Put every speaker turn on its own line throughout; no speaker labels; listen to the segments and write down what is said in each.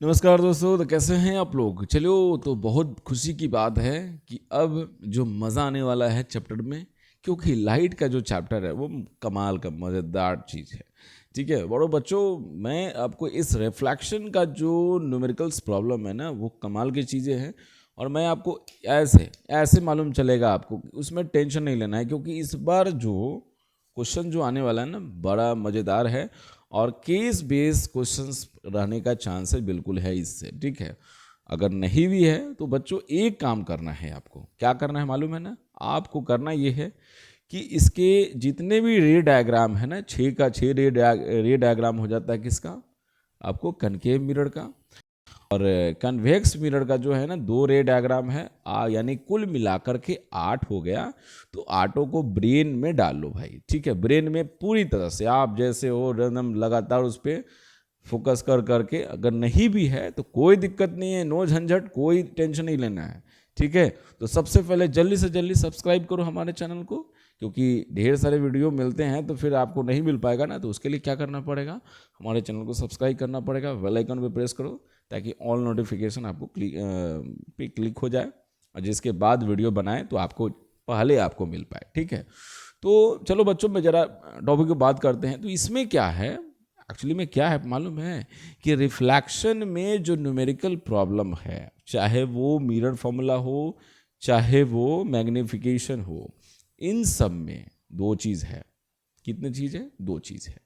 नमस्कार दोस्तों, तो कैसे हैं आप लोग। चलो, तो बहुत खुशी की बात है कि अब जो मज़ा आने वाला है चैप्टर में, क्योंकि लाइट का जो चैप्टर है वो कमाल का मज़ेदार चीज़ है। ठीक है बड़ो बच्चों, मैं आपको इस रिफ्लेक्शन का जो न्यूमेरिकल्स प्रॉब्लम है ना, वो कमाल की चीज़ें हैं। और मैं आपको ऐसे ऐसे मालूम चलेगा आपको, उसमें टेंशन नहीं लेना है, क्योंकि इस बार जो क्वेश्चन जो आने वाला है ना, बड़ा मज़ेदार है और केस बेस्ड क्वेश्चंस रहने का चांस है, बिल्कुल है इससे। ठीक है, अगर नहीं भी है तो बच्चों एक काम करना है आपको। क्या करना है मालूम है ना, आपको करना ये है कि इसके जितने भी रे डायग्राम है ना, 6 का 6 रे डायग्राम हो जाता है किसका, आपको कनकेव मिरर का। और कन्वेक्स मिरर का जो है ना 2 रे डायग्राम है, यानी कुल मिलाकर के 8 हो गया। तो आठों को ब्रेन में डाल लो भाई। ठीक है, ब्रेन में पूरी तरह से आप जैसे हो एकदम लगातार उस पर फोकस कर करके। अगर नहीं भी है तो कोई दिक्कत नहीं है, नो झंझट, कोई टेंशन नहीं लेना है। ठीक है, तो सबसे पहले जल्दी से जल्दी सब्सक्राइब करो हमारे चैनल को, क्योंकि ढेर सारे वीडियो मिलते हैं तो फिर आपको नहीं मिल पाएगा ना। तो उसके लिए क्या करना पड़ेगा, हमारे चैनल को सब्सक्राइब करना पड़ेगा, बेल आइकन पे प्रेस करो ताकि ऑल नोटिफिकेशन आपको क्लिक हो जाए, और जिसके बाद वीडियो बनाए तो आपको पहले आपको मिल पाए। ठीक है, तो चलो बच्चों में ज़रा टॉपिक की बात करते हैं। तो इसमें क्या है, एक्चुअली में क्या है मालूम है कि रिफ्लेक्शन में जो न्यूमेरिकल प्रॉब्लम है, चाहे वो मिरर फॉर्मूला हो, चाहे वो मैग्निफिकेशन हो, इन सब में दो चीज़ है। कितनी चीज़ है? दो चीज़ है।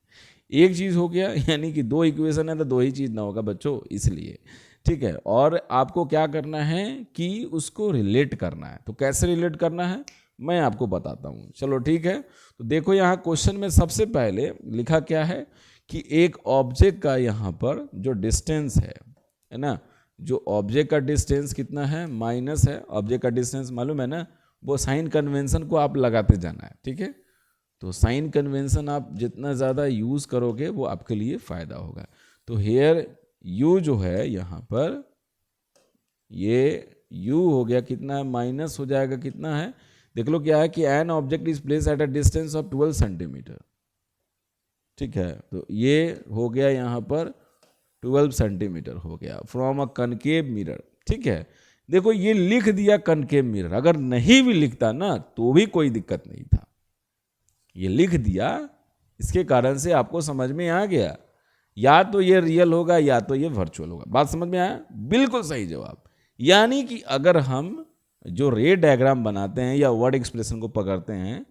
एक चीज़ हो गया, यानी कि दो इक्वेशन है तो दो ही चीज़ ना होगा बच्चों, इसलिए। ठीक है, और आपको क्या करना है कि उसको रिलेट करना है। तो कैसे रिलेट करना है मैं आपको बताता हूँ। चलो ठीक है, तो देखो यहाँ क्वेश्चन में सबसे पहले लिखा क्या है कि एक ऑब्जेक्ट का यहाँ पर जो डिस्टेंस है ना, जो ऑब्जेक्ट का डिस्टेंस कितना है, माइनस है। ऑब्जेक्ट का डिस्टेंस मालूम है ना, वो साइन कन्वेंशन को आप लगाते जाना है। ठीक है, तो साइन कन्वेंशन आप जितना ज़्यादा यूज़ करोगे वो आपके लिए फ़ायदा होगा। तो हेयर यू जो है यहाँ पर, ये यू हो गया कितना है, माइनस हो जाएगा कितना है, देख लो क्या है कि an object is place at a distance of 12 centimetre. ठीक है, तो ये हो गया यहाँ पर 12 सेंटीमीटर हो गया फ्रॉम अ कनकेव मिरर। ठीक है, देखो ये लिख दिया कनकेव मिरर, अगर नहीं भी लिखता ना तो भी कोई दिक्कत नहीं था, ये लिख दिया, इसके कारण से आपको समझ में आ गया या तो ये रियल होगा या तो ये वर्चुअल होगा। बात समझ में आया? बिल्कुल सही जवाब। यानी कि अगर हम जो रे डायग्राम बनाते हैं या वर्ड एक्सप्रेशन को पकड़ते हैं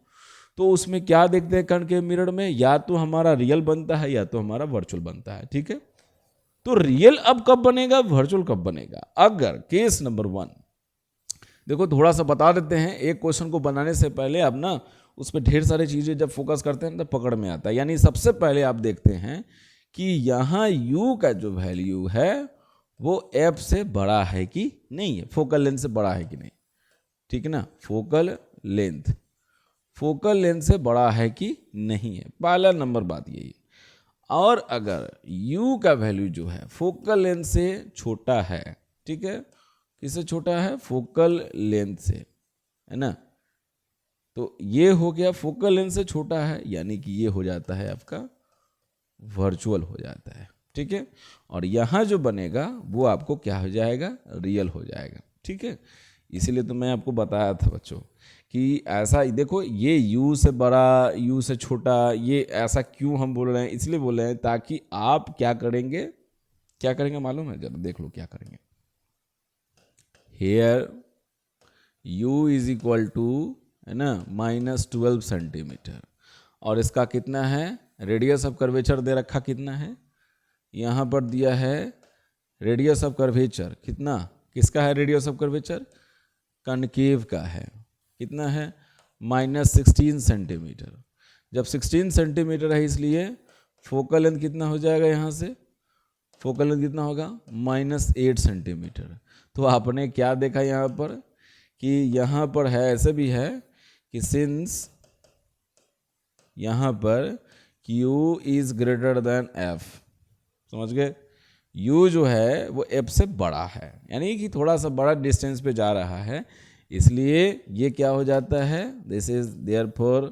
तो उसमें क्या देखते हैं कण के मिरर में, या तो हमारा रियल बनता है या तो हमारा वर्चुअल बनता है। ठीक है, तो रियल अब कब बनेगा, वर्चुअल कब बनेगा? अगर केस नंबर 1, देखो थोड़ा सा बता देते हैं, एक क्वेश्चन को बनाने से पहले अब ना उस पर ढेर सारी चीज़ें जब फोकस करते हैं तो पकड़ में आता है। यानी सबसे पहले आप देखते हैं कि यहाँ u का जो वैल्यू है वो f से बड़ा है कि नहीं है, फोकल लेंथ से बड़ा है कि नहीं। ठीक है ना, फोकल लेंथ से बड़ा है कि नहीं है, पहला नंबर बात यही। और अगर u का वैल्यू जो है फोकल लेंथ से छोटा है, ठीक है, किससे छोटा है, फोकल लेंथ से, है ना, तो ये हो गया फोकल लेंथ से छोटा है, यानी कि ये हो जाता है आपका वर्चुअल हो जाता है। ठीक है, और यहाँ जो बनेगा वो आपको क्या हो जाएगा, रियल हो जाएगा। ठीक है, इसीलिए तो मैं आपको बताया था बच्चों कि ऐसा देखो, ये u से बड़ा u से छोटा, ये ऐसा क्यों हम बोल रहे हैं, इसलिए बोल रहे हैं ताकि आप क्या करेंगे मालूम है, जरा देख लो क्या करेंगे। Here u is equal to, है ना, -12 सेंटीमीटर, और इसका कितना है, रेडियस ऑफ कर्वेचर दे रखा कितना है, यहाँ पर दिया है रेडियस ऑफ कर्वेचर कितना, किसका है रेडियस ऑफ कर्वेचर, कनकेव का है, कितना है, -16 सेंटीमीटर। जब 16 सेंटीमीटर है इसलिए फोकल लेंथ कितना हो जाएगा, यहाँ से फोकल लेंथ कितना होगा, -8 सेंटीमीटर। तो आपने क्या देखा यहाँ पर कि यहाँ पर है, ऐसे भी है कि सिंस यहाँ पर Q is greater than F, समझ गए, U जो है वो F से बड़ा है, यानी कि थोड़ा सा बड़ा डिस्टेंस पे जा रहा है, इसलिए ये क्या हो जाता है, this is therefore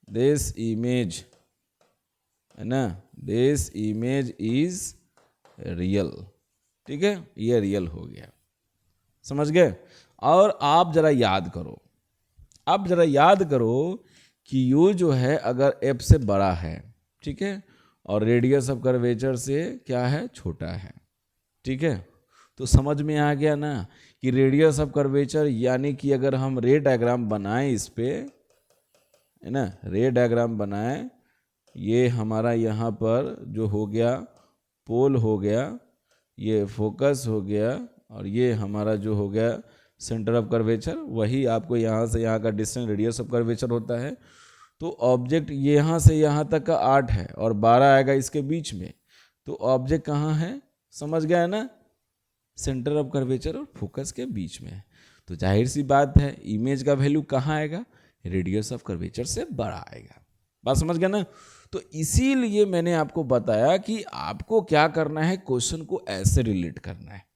this image, है ना, दिस इमेज इज रियल। ठीक है, ये रियल हो गया, समझ गए। और आप जरा याद करो, आप जरा याद करो कि यू जो है अगर एफ से बड़ा है, ठीक है, और रेडियस ऑफ कर्वेचर से क्या है, छोटा है, ठीक है, तो समझ में आ गया ना कि रेडियस ऑफ कर्वेचर यानी कि अगर हम रे डायग्राम बनाएं इस पे, है ना, रे डायग्राम बनाएं, ये हमारा यहाँ पर जो हो गया पोल हो गया, ये फोकस हो गया, और ये हमारा जो हो गया सेंटर ऑफ कर्वेचर, वही आपको यहाँ से यहाँ का डिस्टेंस रेडियस ऑफ कर्वेचर होता है। तो ऑब्जेक्ट यहाँ से यहाँ तक का 8 है और 12 आएगा इसके बीच में, तो ऑब्जेक्ट कहाँ है, समझ गया ना, सेंटर ऑफ कर्वेचर और फोकस के बीच में है। तो जाहिर सी बात है इमेज का वैल्यू कहाँ आएगा, रेडियस ऑफ कर्वेचर से बड़ा आएगा। बात समझ गया ना। तो इसीलिए मैंने आपको बताया कि आपको क्या करना है, क्वेश्चन को ऐसे रिलेट करना है,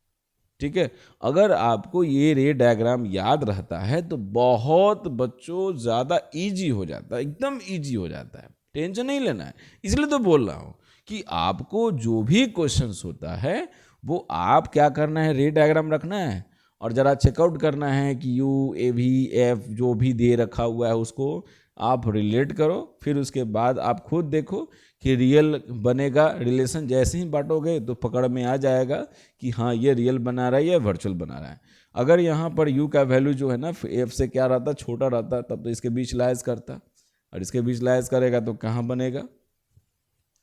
ठीक है। अगर आपको ये रे डायग्राम याद रहता है तो बहुत बच्चों ज़्यादा इजी हो जाता है, एकदम इजी हो जाता है, टेंशन नहीं लेना है। इसलिए तो बोल रहा हूँ कि आपको जो भी क्वेश्चंस होता है वो आप क्या करना है, रे डायग्राम रखना है और ज़रा चेकआउट करना है कि यू ए वी एफ जो भी दे रखा हुआ है उसको आप रिलेट करो। फिर उसके बाद आप खुद देखो कि रियल बनेगा, रिलेशन जैसे ही बांटोगे तो पकड़ में आ जाएगा कि हाँ ये रियल बना रहा है या वर्चुअल बना रहा है। अगर यहाँ पर u का वैल्यू जो है ना f से क्या रहता, छोटा रहता, तब तो इसके बीच लाइज करता, और इसके बीच लाइज करेगा तो कहाँ बनेगा,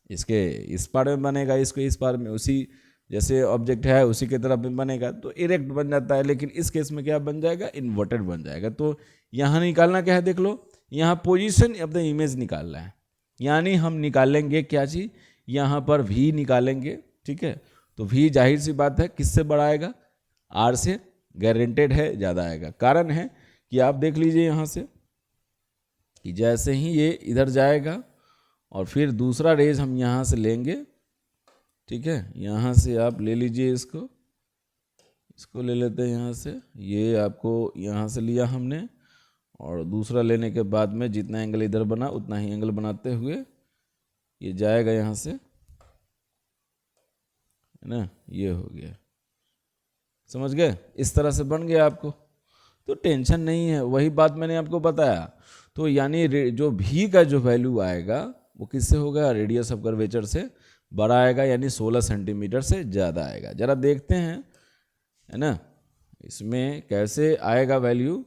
इसके इस पार में बनेगा, इसको इस पार में, उसी जैसे ऑब्जेक्ट है उसी की तरफ में बनेगा, तो इरेक्ट बन जाता है। लेकिन इस केस में क्या बन जाएगा, इन्वर्टेड बन जाएगा। तो यहाँ निकालना क्या है, देख लो, यहाँ पोजीशन ऑफ द इमेज निकालना है, यानी हम निकालेंगे क्या चीज़, यहाँ पर v निकालेंगे, ठीक है। तो v जाहिर सी बात है किससे बड़ा आएगा, r से, गारंटेड है ज़्यादा आएगा। कारण है कि आप देख लीजिए यहाँ से कि जैसे ही ये इधर जाएगा और फिर दूसरा रेज हम यहाँ से लेंगे, ठीक है, यहाँ से आप ले लीजिए इसको ले लेते हैं यहाँ से, ये आपको यहाँ से लिया हमने, और दूसरा लेने के बाद में जितना एंगल इधर बना उतना ही एंगल बनाते हुए ये जाएगा यहाँ से, है ना, ये हो गया, समझ गए। इस तरह से बन गया आपको, तो टेंशन नहीं है, वही बात मैंने आपको बताया। तो यानी जो भी का जो वैल्यू आएगा वो किससे होगा, रेडियस ऑफ कर्वेचर से बड़ा आएगा, यानी 16 सेंटीमीटर से ज़्यादा आएगा। ज़रा देखते हैं, है ना, इसमें कैसे आएगा वैल्यू,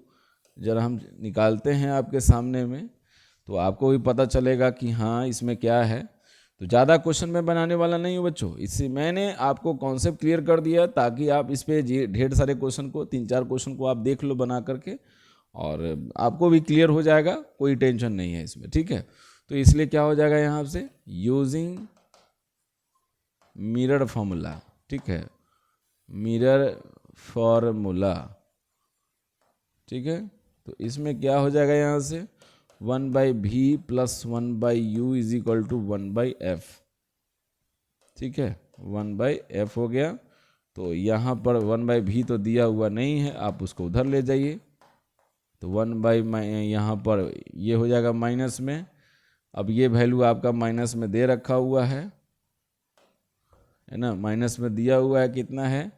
जरा हम निकालते हैं आपके सामने में, तो आपको भी पता चलेगा कि हाँ इसमें क्या है। तो ज़्यादा क्वेश्चन में बनाने वाला नहीं हो बच्चों, इससे मैंने आपको कॉन्सेप्ट क्लियर कर दिया ताकि आप इस पे ढेर सारे क्वेश्चन को, 3-4 क्वेश्चन को आप देख लो बना करके, और आपको भी क्लियर हो जाएगा, कोई टेंशन नहीं है इसमें, ठीक है। तो इसलिए क्या हो जाएगा यहाँ से, यूजिंग मिरर फॉर्मूला, ठीक है, मिरर फॉर्मूला, ठीक है। तो इसमें क्या हो जाएगा, यहाँ से 1/v + 1/u = 1/f, ठीक है, 1/f हो गया। तो यहाँ पर 1/v तो दिया हुआ नहीं है, आप उसको उधर ले जाइए, तो 1/ यहाँ पर ये हो जाएगा माइनस में। अब ये वैल्यू आपका माइनस में दे रखा हुआ है ना, माइनस में दिया हुआ है, कितना है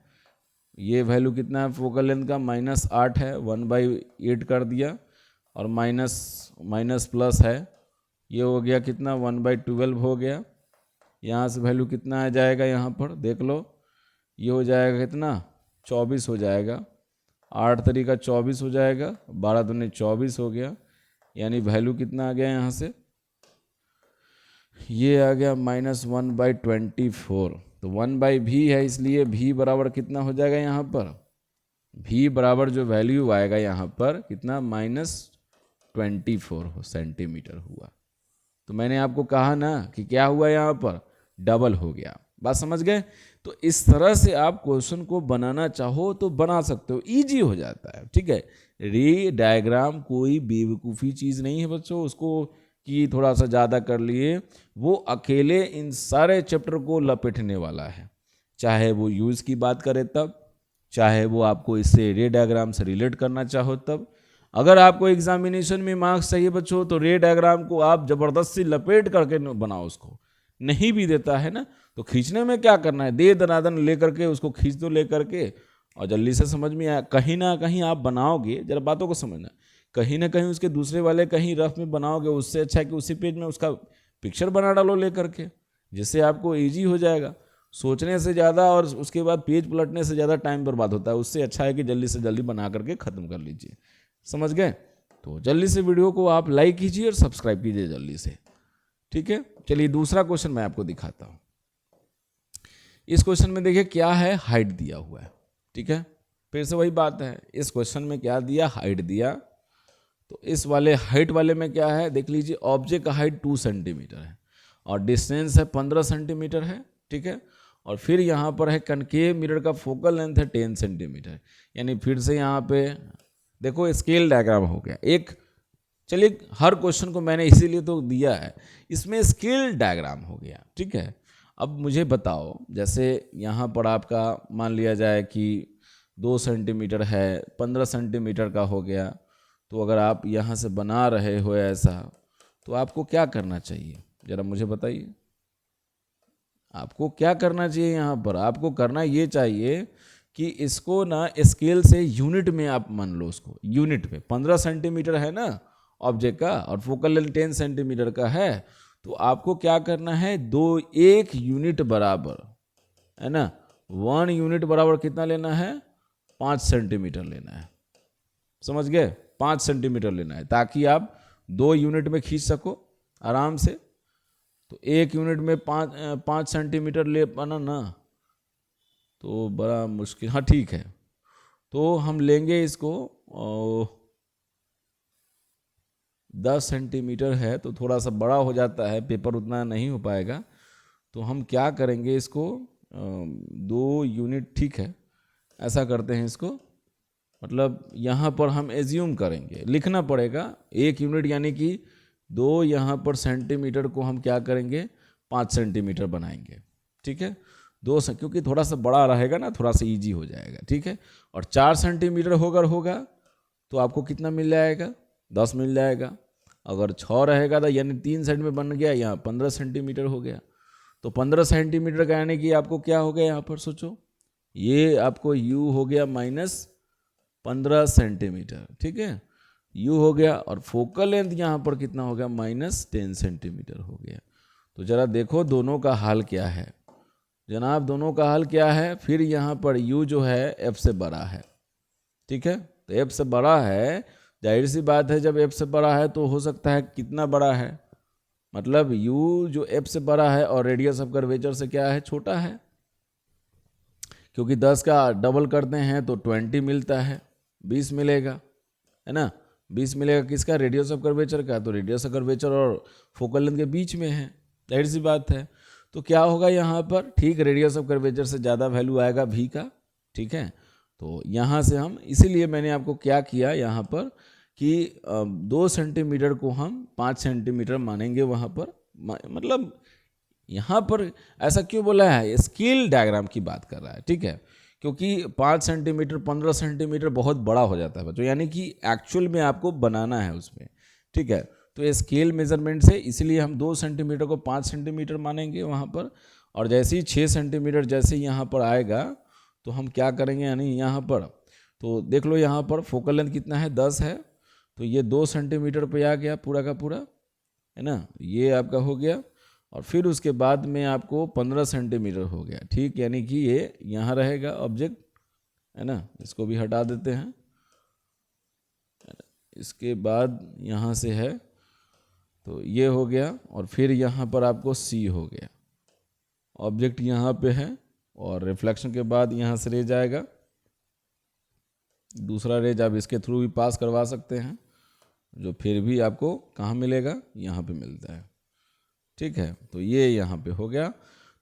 ये वैल्यू, कितना है फोकल लेंथ का, -8 है, 1/8 कर दिया, और माइनस प्लस है, ये हो गया कितना, 1/12 हो गया। यहाँ से वैल्यू कितना आ जाएगा, यहाँ पर देख लो, ये हो जाएगा कितना, 24 हो जाएगा, 8 तरीका 24 हो जाएगा, 12 दूनी 24 हो गया, यानी वैल्यू कितना आ गया यहाँ से, ये आ गया -1/24। तो 1/v है, इसलिए v बराबर कितना हो जाएगा यहाँ पर, v बराबर जो वैल्यू आएगा यहाँ पर कितना, -24 सेंटीमीटर हुआ। तो मैंने आपको कहा ना कि क्या हुआ, यहाँ पर डबल हो गया। बात समझ गए। तो इस तरह से आप क्वेश्चन को बनाना चाहो तो बना सकते हो, इजी हो जाता है, ठीक है। रे डायग्राम कोई बेवकूफ़ी चीज़ नहीं है बच्चों, उसको कि थोड़ा सा ज़्यादा कर लिए, वो अकेले इन सारे चैप्टर को लपेटने वाला है। चाहे वो यूज़ की बात करे तब, चाहे वो आपको इससे रे डायग्राम से रिलेट करना चाहो तब। अगर आपको एग्जामिनेशन में मार्क्स चाहिए बच्चों तो रे डायग्राम को आप ज़बरदस्ती लपेट करके बनाओ उसको, नहीं भी देता है ना, तो खींचने में क्या करना है, दे दनादन लेकर के उसको खींच दो लेकर के, और जल्दी से समझ में आया। कहीं ना कहीं आप बनाओगे, जरा बातों को समझना, कहीं ना कहीं उसके दूसरे वाले कहीं रफ में बनाओगे, उससे अच्छा है कि उसी पेज में उसका पिक्चर बना डालो लेकर के, जिससे आपको ईजी हो जाएगा। सोचने से ज़्यादा और उसके बाद पेज पलटने से ज़्यादा टाइम बर्बाद होता है, उससे अच्छा है कि जल्दी से जल्दी बना करके ख़त्म कर लीजिए। समझ गए? तो जल्दी से वीडियो को आप लाइक कीजिए और सब्सक्राइब कीजिए जल्दी से, ठीक है। चलिए दूसरा क्वेश्चन मैं आपको दिखाता हूँ। इस क्वेश्चन में देखिए क्या है, हाइट दिया हुआ है, ठीक है। फिर से वही बात है, इस क्वेश्चन में क्या दिया, हाइट दिया। तो इस वाले हाइट वाले में क्या है, देख लीजिए, ऑब्जेक्ट का हाइट 2 सेंटीमीटर है और डिस्टेंस है 15 सेंटीमीटर है, ठीक है। और फिर यहाँ पर है कनकेव मिरर का फोकल लेंथ है 10 सेंटीमीटर, यानी फिर से यहाँ पे देखो स्केल डायग्राम हो गया एक। चलिए हर क्वेश्चन को मैंने इसीलिए तो दिया है, इसमें स्केल डायग्राम हो गया, ठीक है। अब मुझे बताओ, जैसे यहाँ पर आपका मान लिया जाए कि 2 सेंटीमीटर है, 15 सेंटीमीटर का हो गया, तो अगर आप यहाँ से बना रहे हो ऐसा, तो आपको क्या करना चाहिए, ज़रा मुझे बताइए। आपको क्या करना चाहिए, यहाँ पर आपको करना ये चाहिए कि इसको ना स्केल से यूनिट में आप मान लो, उसको यूनिट में 15 सेंटीमीटर है ना ऑब्जेक्ट का, और फोकल लेंथ 10 सेंटीमीटर का है, तो आपको क्या करना है, 1 यूनिट बराबर, है ना, 1 यूनिट बराबर कितना लेना है, 5 सेंटीमीटर लेना है। समझ गए? 5 सेंटीमीटर लेना है, ताकि आप 2 यूनिट में खींच सको आराम से। तो 1 यूनिट में 5 सेंटीमीटर ले पाना ना, तो बड़ा मुश्किल। हाँ ठीक है, तो हम लेंगे इसको, 10 सेंटीमीटर है तो थोड़ा सा बड़ा हो जाता है, पेपर उतना नहीं हो पाएगा, तो हम क्या करेंगे इसको, 2 यूनिट, ठीक है, ऐसा करते हैं इसको, मतलब यहाँ पर हम एज्यूम करेंगे, लिखना पड़ेगा 1 यूनिट, यानी कि 2 यहाँ पर सेंटीमीटर को हम क्या करेंगे, 5 सेंटीमीटर बनाएंगे, ठीक है। 2 क्योंकि थोड़ा सा बड़ा रहेगा ना, थोड़ा सा इजी हो जाएगा, ठीक है। और 4 सेंटीमीटर होगा तो आपको कितना मिल जाएगा, 10 मिल जाएगा। अगर 6 रहेगा तो यानी 3 साइड में बन गया, यहाँ 15 सेंटीमीटर हो गया। तो 15 सेंटीमीटर का यानी कि आपको क्या हो गया, यहाँ पर सोचो, ये आपको u हो गया -15 सेंटीमीटर, ठीक है, u हो गया, और फोकल लेंथ यहाँ पर कितना हो गया, -10 सेंटीमीटर हो गया। तो जरा देखो दोनों का हाल क्या है जनाब, दोनों का हाल क्या है। फिर यहाँ पर u जो है f से बड़ा है, ठीक है, तो f से बड़ा है, जाहिर सी बात है, जब f से बड़ा है तो हो सकता है कितना बड़ा है, मतलब u जो f से बड़ा है और रेडियस ऑफ कर्वेचर से क्या है, छोटा है, क्योंकि 10 का डबल करते हैं तो 20 मिलता है, 20 मिलेगा, है ना, 20 मिलेगा किसका, रेडियस ऑफ कर्वेचर का। तो रेडियस ऑफ कर्वेचर और फोकल लेंथ के बीच में है, जाहिर सी बात है। तो क्या होगा यहाँ पर, ठीक, रेडियस ऑफ कर्वेचर से ज़्यादा वैल्यू आएगा v का, ठीक है। तो यहाँ से हम, इसीलिए मैंने आपको क्या किया यहाँ पर कि 2 सेंटीमीटर को हम 5 सेंटीमीटर मानेंगे वहाँ पर, मतलब यहाँ पर ऐसा क्यों बोला है, स्केल डायग्राम की बात कर रहा है, ठीक है, क्योंकि 5 सेंटीमीटर 15 सेंटीमीटर बहुत बड़ा हो जाता है बच्चों, यानी कि एक्चुअल में आपको बनाना है उसमें, ठीक है। तो स्केल मेजरमेंट से इसलिए हम 2 सेंटीमीटर को 5 सेंटीमीटर मानेंगे वहाँ पर, और जैसे ही 6 सेंटीमीटर जैसे यहाँ पर आएगा तो हम क्या करेंगे, यानी यहाँ पर, तो देख लो यहाँ पर फोकल लेंथ कितना है, 10 है, तो ये 2 सेंटीमीटर पे आ गया पूरा का पूरा, है ना, ये आपका हो गया। और फिर उसके बाद में आपको 15 सेंटीमीटर हो गया, ठीक, यानी कि ये यहाँ रहेगा ऑब्जेक्ट, है ना, इसको भी हटा देते हैं। इसके बाद यहाँ से है, तो ये हो गया, और फिर यहाँ पर आपको C हो गया, ऑब्जेक्ट यहाँ पे है, और रिफ्लेक्शन के बाद यहाँ से रे जाएगा, दूसरा रेज आप इसके थ्रू भी पास करवा सकते हैं, जो फिर भी आपको कहाँ मिलेगा, यहाँ पे मिलता है, ठीक है। तो ये यहाँ पे हो गया,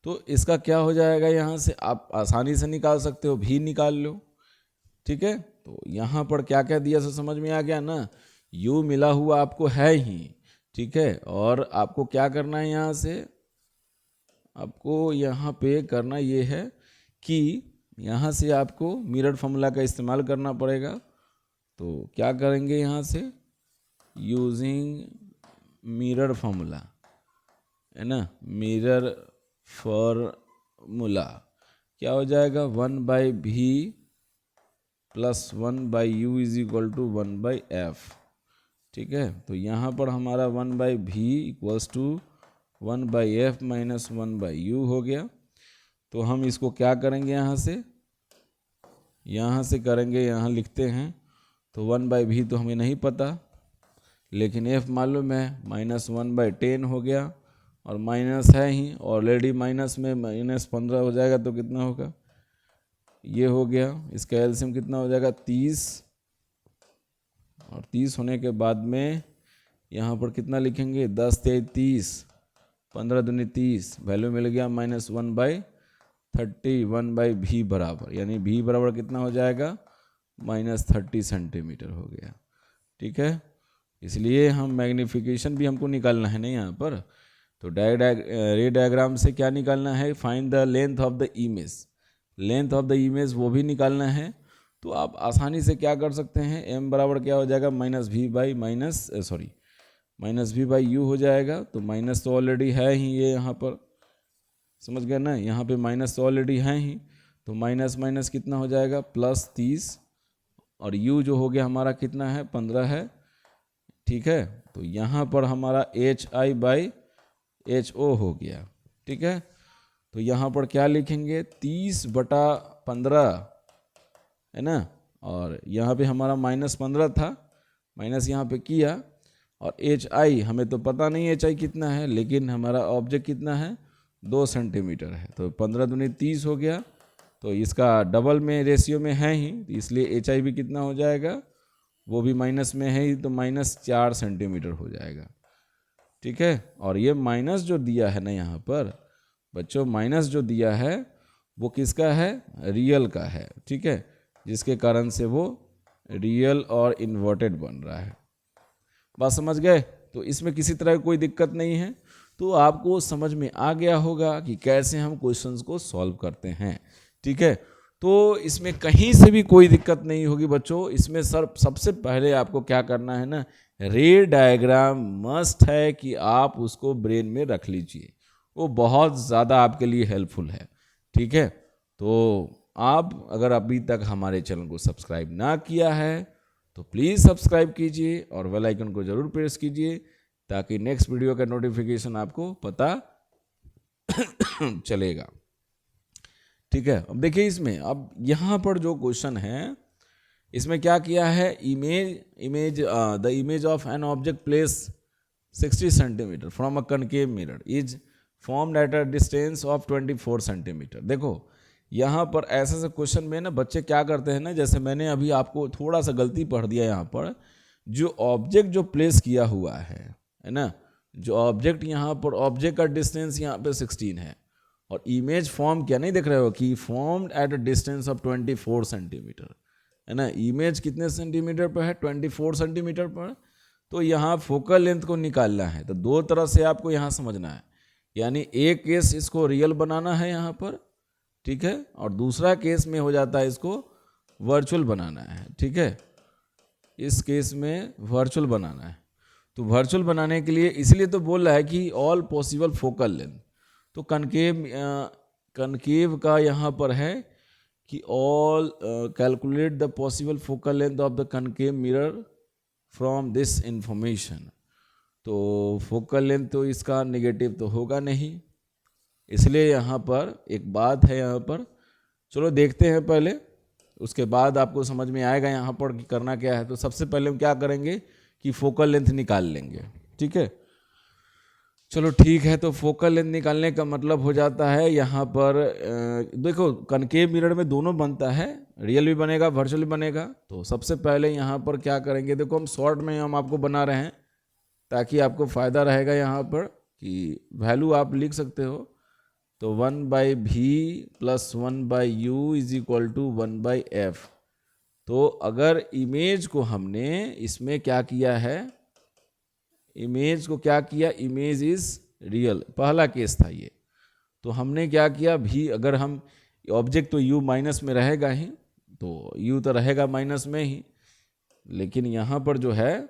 तो इसका क्या हो जाएगा, यहाँ से आप आसानी से निकाल सकते हो, भी निकाल लो, ठीक है। तो यहाँ पर क्या क्या दिया से समझ में आ गया ना, u मिला हुआ आपको है ही, ठीक है, और आपको क्या करना है, यहाँ से आपको यहाँ पे करना ये है कि यहाँ से आपको मिरर फॉर्मूला का इस्तेमाल करना पड़ेगा। तो क्या करेंगे, यहाँ से यूजिंग मिरर फॉर्मूला, है ना, मिरर फॉर्मूला क्या हो जाएगा, 1/v plus 1/u is equal to 1/f। ठीक है, तो यहाँ पर हमारा 1/v equals to 1/f minus 1/u हो गया। तो हम इसको क्या करेंगे, यहाँ से करेंगे, यहाँ लिखते हैं। तो 1/v तो हमें नहीं पता, लेकिन f मालूम है, -1/10 हो गया, और माइनस है ही ऑलरेडी, माइनस में -15 हो जाएगा तो कितना होगा, ये हो गया। इसका एलसीएम कितना हो जाएगा, 30, और 30 होने के बाद में यहाँ पर कितना लिखेंगे, 10 × 30, 15 दूनी 30, वैल्यू मिल गया -1/30, 1/v बराबर, यानी v बराबर कितना हो जाएगा, -30 सेंटीमीटर हो गया। ठीक है, इसलिए हम मैग्नीफिकेशन भी हमको निकालना है ना यहाँ पर। तो रे डायग्राम से क्या निकालना है, find the length of the image, length of the image वो भी निकालना है। तो आप आसानी से क्या कर सकते हैं, m बराबर क्या हो जाएगा, -v/u हो जाएगा। तो माइनस तो ऑलरेडी है ही, ये यहाँ पर समझ गए ना, यहाँ पे माइनस तो ऑलरेडी है ही, तो माइनस माइनस कितना हो जाएगा, +30, और u जो हो गया हमारा कितना है, 15 है। ठीक है, तो यहाँ पर हमारा hi/ho हो गया। ठीक है, तो यहाँ पर क्या लिखेंगे, 30/15, है ना, और यहाँ पे हमारा -15 था, माइनस यहाँ पे किया, और hi हमें तो पता नहीं hi कितना है, लेकिन हमारा ऑब्जेक्ट कितना है, 2 सेंटीमीटर है। तो 15 दूनी 30 हो गया, तो इसका डबल में रेशियो में है ही, तो इसलिए hi भी कितना हो जाएगा, वो भी माइनस में है ही, तो -4 सेंटीमीटर हो जाएगा। ठीक है, और ये माइनस जो दिया है ना यहाँ पर बच्चों, माइनस जो दिया है वो किसका है, रियल का है। ठीक है, जिसके कारण से वो रियल और इन्वर्टेड बन रहा है। बात समझ गए, तो इसमें किसी तरह की कोई दिक्कत नहीं है। तो आपको समझ में आ गया होगा कि कैसे हम क्वेश्चंस को सॉल्व करते हैं। ठीक है, तो इसमें कहीं से भी कोई दिक्कत नहीं होगी बच्चों। इसमें सबसे पहले आपको क्या करना है ना, रे डायग्राम मस्ट है कि आप उसको ब्रेन में रख लीजिए, वो बहुत ज़्यादा आपके लिए हेल्पफुल है। ठीक है, तो आप अगर अभी तक हमारे चैनल को सब्सक्राइब ना किया है तो प्लीज़ सब्सक्राइब कीजिए और बेल आइकन को ज़रूर प्रेस कीजिए, ताकि नेक्स्ट वीडियो का नोटिफिकेशन आपको पता चलेगा। ठीक है, अब देखिए इसमें, अब यहाँ पर जो क्वेश्चन है इसमें क्या किया है, the image of an object place 60 centimetre from a concave mirror is formed at a distance of 24 centimetre. देखो यहाँ पर ऐसे क्वेश्चन में ना बच्चे क्या करते हैं ना, जैसे मैंने अभी आपको थोड़ा सा गलती पढ़ दिया, यहाँ पर जो ऑब्जेक्ट जो प्लेस किया हुआ है ना, जो ऑब्जेक्ट यहाँ पर, ऑब्जेक्ट का डिस्टेंस यहाँ पे 16 है, और इमेज फॉर्म क्या नहीं देख रहे हो कि formed at a distance of 24 centimetre, है ना। इमेज कितने सेंटीमीटर पर है, 24 सेंटीमीटर पर। तो यहाँ फोकल लेंथ को निकालना है, तो दो तरह से आपको यहाँ समझना है, यानी एक केस इसको रियल बनाना है यहाँ पर, ठीक है, और दूसरा केस में हो जाता है इसको वर्चुअल बनाना है। ठीक है, इस केस में वर्चुअल बनाना है। तो वर्चुअल बनाने के लिए इसलिए तो बोल रहा है कि ऑल पॉसिबल फोकल लेंथ, तो कनकेव का यहाँ पर है कि all calculate the possible focal length of the concave mirror from this information. तो फोकल लेंथ तो इसका नेगेटिव तो होगा नहीं, इसलिए यहाँ पर एक बात है, यहाँ पर चलो देखते हैं पहले, उसके बाद आपको समझ में आएगा यहाँ पर कि करना क्या है। तो सबसे पहले हम क्या करेंगे कि फोकल लेंथ निकाल लेंगे। ठीक है, चलो ठीक है, तो फोकल लेंथ निकालने का मतलब हो जाता है यहाँ पर देखो कनकेव मिरर में दोनों बनता है, रियल भी बनेगा वर्चुअल भी बनेगा। तो सबसे पहले यहाँ पर क्या करेंगे, देखो हम शॉर्ट में हम आपको बना रहे हैं ताकि आपको फ़ायदा रहेगा यहाँ पर कि वैल्यू आप लिख सकते हो। तो 1/v plus 1/u is equal to 1/f। तो अगर इमेज को हमने इसमें क्या किया है, इमेज को क्या किया, इमेज इज रियल, पहला केस था ये। तो हमने क्या किया, भी अगर हम ऑब्जेक्ट तो u माइनस में रहेगा ही, तो u तो रहेगा माइनस में ही, लेकिन यहाँ पर जो है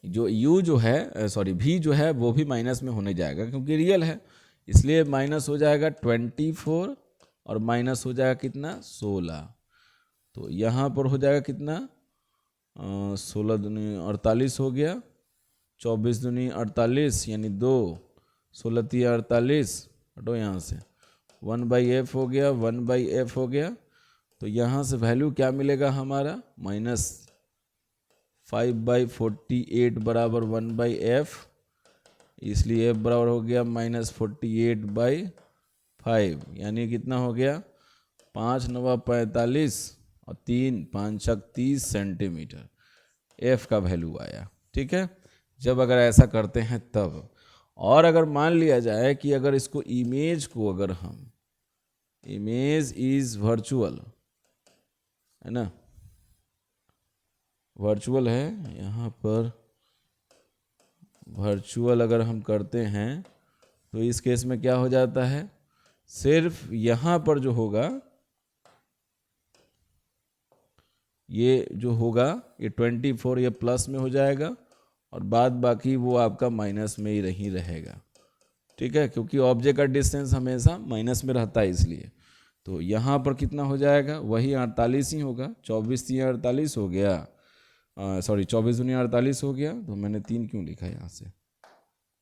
जो u जो है सॉरी v जो है वो भी माइनस में होने जाएगा क्योंकि रियल है, इसलिए माइनस हो जाएगा 24 और माइनस हो जाएगा कितना 16। तो यहाँ पर हो जाएगा कितना 16 दूनी 48 हो गया, 24 दूनी 48 यानी 2, 16 3 48, हटो यहाँ से 1/f हो गया, 1/f हो गया। तो यहाँ से वैल्यू क्या मिलेगा हमारा -5/48 बराबर 1/f, इसलिए f बराबर हो गया -48/5, यानी कितना हो गया 5 9 45 और 3 5 30 सेंटीमीटर f का वैल्यू आया। ठीक है, जब अगर ऐसा करते हैं तब। और अगर मान लिया जाए कि अगर इसको इमेज को अगर हम इमेज इज वर्चुअल है ना, वर्चुअल है, यहाँ पर वर्चुअल अगर हम करते हैं तो इस केस में क्या हो जाता है, सिर्फ यहाँ पर जो होगा ये जो होगा ये 24 ये प्लस में हो जाएगा और बाद बाकी वो आपका माइनस में ही नहीं रहेगा। ठीक है, क्योंकि ऑब्जेक्ट का डिस्टेंस हमेशा माइनस में रहता है इसलिए। तो यहाँ पर कितना हो जाएगा, वही 48 ही होगा, 24 3 48 हो गया, सॉरी 24 दूनी 48 हो गया, तो मैंने 3 क्यों लिखा यहाँ से।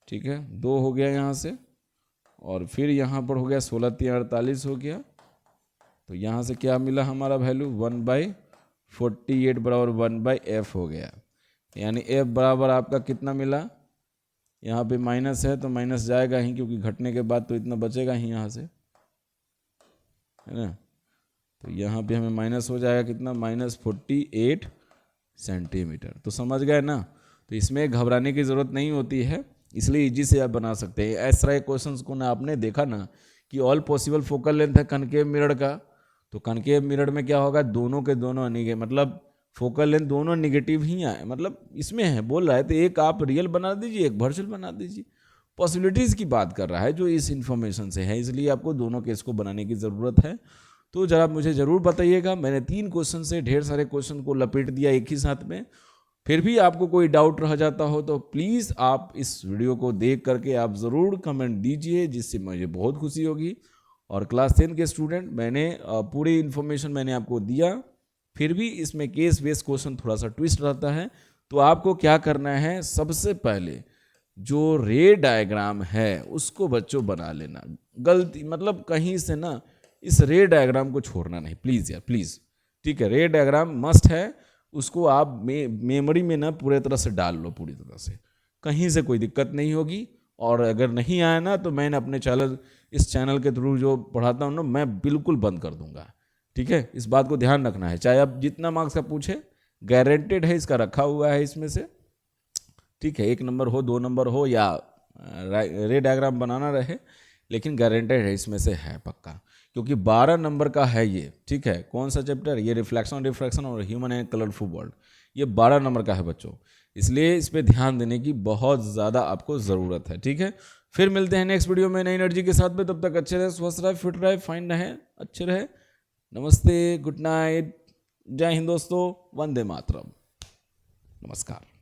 ठीक है, 2 हो गया यहाँ से, और फिर यहाँ पर हो गया 16 3 48 हो गया। तो यहाँ से क्या मिला हमारा वैल्यू 1/48 बराबर 1/f हो गया, यानी f बराबर आपका कितना मिला, यहाँ पे माइनस है तो माइनस जाएगा ही क्योंकि घटने के बाद तो इतना बचेगा ही यहाँ से, है ना। तो यहाँ पे हमें माइनस हो जाएगा कितना -48 सेंटीमीटर। तो समझ गए ना, तो इसमें घबराने की ज़रूरत नहीं होती है, इसलिए इजी से आप बना सकते हैं। ऐसा तरह क्वेश्चंस को ना आपने देखा ना कि ऑल पॉसिबल फोकल लेंथ है कनकेव मिरर का, तो कनकेव मिरर में क्या होगा, दोनों के दोनों मतलब फोकल लेंथ दोनों निगेटिव ही आए, मतलब इसमें है बोल रहा है तो एक आप रियल बना दीजिए, एक वर्चुअल बना दीजिए। पॉसिबिलिटीज़ की बात कर रहा है जो इस इन्फॉर्मेशन से है, इसलिए आपको दोनों केस को बनाने की ज़रूरत है। तो जरा मुझे ज़रूर बताइएगा, मैंने 3 क्वेश्चन से ढेर सारे क्वेश्चन को लपेट दिया एक ही साथ में। फिर भी आपको कोई डाउट रह जाता हो तो प्लीज़ आप इस वीडियो को देख करके आप ज़रूर कमेंट दीजिए, जिससे मुझे बहुत खुशी होगी। और क्लास 10 के स्टूडेंट, मैंने पूरी इन्फॉर्मेशन मैंने आपको दिया, फिर भी इसमें केस बेस्ड क्वेश्चन थोड़ा सा ट्विस्ट रहता है। तो आपको क्या करना है, सबसे पहले जो रे डायग्राम है उसको बच्चों बना लेना, गलती मतलब कहीं से ना इस रे डायग्राम को छोड़ना नहीं, प्लीज़ यार प्लीज़। ठीक है, रे डायग्राम मस्ट है, उसको आप मेमोरी में ना पूरे तरह से डाल लो, पूरी तरह से, कहीं से कोई दिक्कत नहीं होगी। और अगर नहीं आया ना तो मैंने अपने इस चैनल के थ्रू जो पढ़ाता हूँ ना, मैं बिल्कुल बंद कर दूंगा। ठीक है, इस बात को ध्यान रखना है, चाहे आप जितना मार्क्स का पूछे, गारंटेड है, इसका रखा हुआ है इसमें से। ठीक है, 1 नंबर हो 2 नंबर हो या रे डायग्राम बनाना रहे, लेकिन गारंटेड है इसमें से है पक्का, क्योंकि 12 नंबर का है ये। ठीक है, कौन सा चैप्टर, ये रिफ्लेक्शन रिफ्रैक्शन और ह्यूमन एंड कलरफुल वर्ल्ड, ये 12 नंबर का है बच्चों, इसलिए इस पर ध्यान देने की बहुत ज़्यादा आपको ज़रूरत है। ठीक है, फिर मिलते हैं नेक्स्ट वीडियो में नई एनर्जी के साथ में, तब तक अच्छे रहे, स्वस्थ रहे, फिट रहे, फाइन रहे, अच्छे रहे। नमस्ते, गुड नाइट, जय हिंद दोस्तों, वंदे मातरम, नमस्कार।